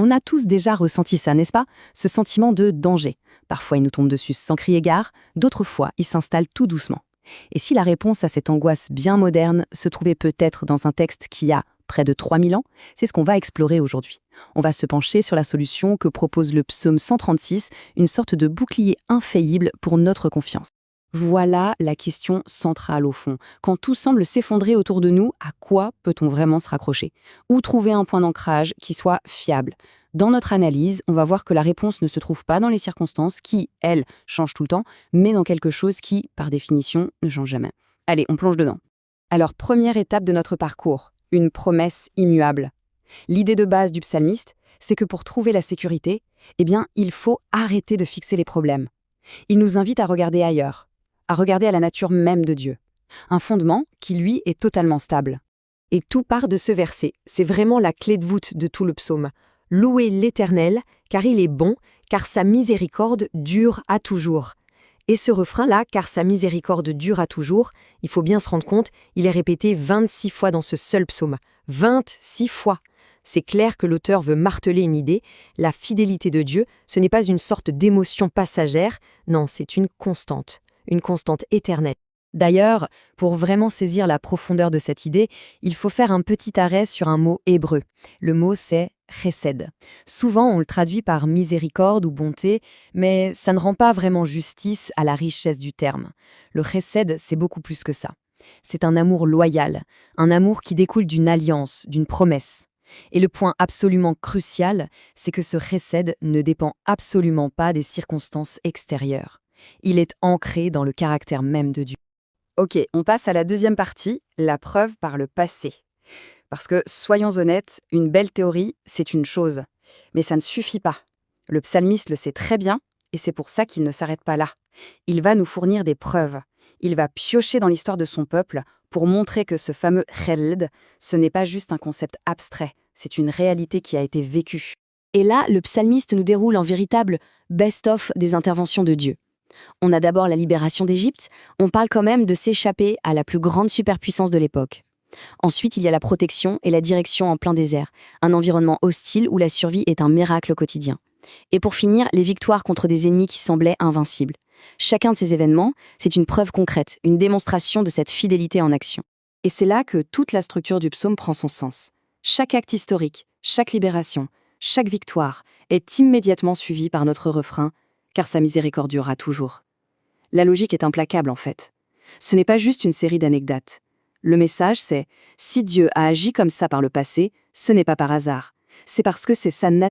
On a tous déjà ressenti ça, n'est-ce pas? Ce sentiment de danger. Parfois, il nous tombe dessus sans crier gare, d'autres fois, il s'installe tout doucement. Et si la réponse à cette angoisse bien moderne se trouvait peut-être dans un texte qui a près de 3000 ans, c'est ce qu'on va explorer aujourd'hui. On va se pencher sur la solution que propose le psaume 136, une sorte de bouclier infaillible pour notre confiance. Voilà la question centrale au fond. Quand tout semble s'effondrer autour de nous, à quoi peut-on vraiment se raccrocher? Où trouver un point d'ancrage qui soit fiable? Dans notre analyse, on va voir que la réponse ne se trouve pas dans les circonstances qui, elles, changent tout le temps, mais dans quelque chose qui, par définition, ne change jamais. Allez, on plonge dedans. Alors, première étape de notre parcours, une promesse immuable. L'idée de base du psalmiste, c'est que pour trouver la sécurité, il faut arrêter de fixer les problèmes. Il nous invite à regarder ailleurs, à regarder à la nature même de Dieu. Un fondement qui, lui, est totalement stable. Et tout part de ce verset. C'est vraiment la clé de voûte de tout le psaume. Louez l'Éternel, car il est bon, car sa miséricorde dure à toujours. Et ce refrain-là, car sa miséricorde dure à toujours, il faut bien se rendre compte, il est répété 26 fois dans ce seul psaume. 26 fois. C'est clair que l'auteur veut marteler une idée. La fidélité de Dieu, ce n'est pas une sorte d'émotion passagère, non, c'est une constante éternelle. D'ailleurs, pour vraiment saisir la profondeur de cette idée, il faut faire un petit arrêt sur un mot hébreu. Le mot, c'est chesed. Souvent, on le traduit par miséricorde ou bonté, mais ça ne rend pas vraiment justice à la richesse du terme. Le chesed, c'est beaucoup plus que ça. C'est un amour loyal, un amour qui découle d'une alliance, d'une promesse. Et le point absolument crucial, c'est que ce chesed ne dépend absolument pas des circonstances extérieures. Il est ancré dans le caractère même de Dieu. Ok, on passe à la deuxième partie, la preuve par le passé. Parce que, soyons honnêtes, une belle théorie, c'est une chose. Mais ça ne suffit pas. Le psalmiste le sait très bien, et c'est pour ça qu'il ne s'arrête pas là. Il va nous fournir des preuves. Il va piocher dans l'histoire de son peuple pour montrer que ce fameux chesed, ce n'est pas juste un concept abstrait, c'est une réalité qui a été vécue. Et là, le psalmiste nous déroule en véritable best-of des interventions de Dieu. On a d'abord la libération d'Égypte, on parle quand même de s'échapper à la plus grande superpuissance de l'époque. Ensuite, il y a la protection et la direction en plein désert, un environnement hostile où la survie est un miracle quotidien. Et pour finir, les victoires contre des ennemis qui semblaient invincibles. Chacun de ces événements, c'est une preuve concrète, une démonstration de cette fidélité en action. Et c'est là que toute la structure du psaume prend son sens. Chaque acte historique, chaque libération, chaque victoire est immédiatement suivie par notre refrain « car sa miséricorde durera toujours ». La logique est implacable en fait. Ce n'est pas juste une série d'anecdotes. Le message c'est « si Dieu a agi comme ça par le passé, ce n'est pas par hasard. C'est parce que c'est sa nature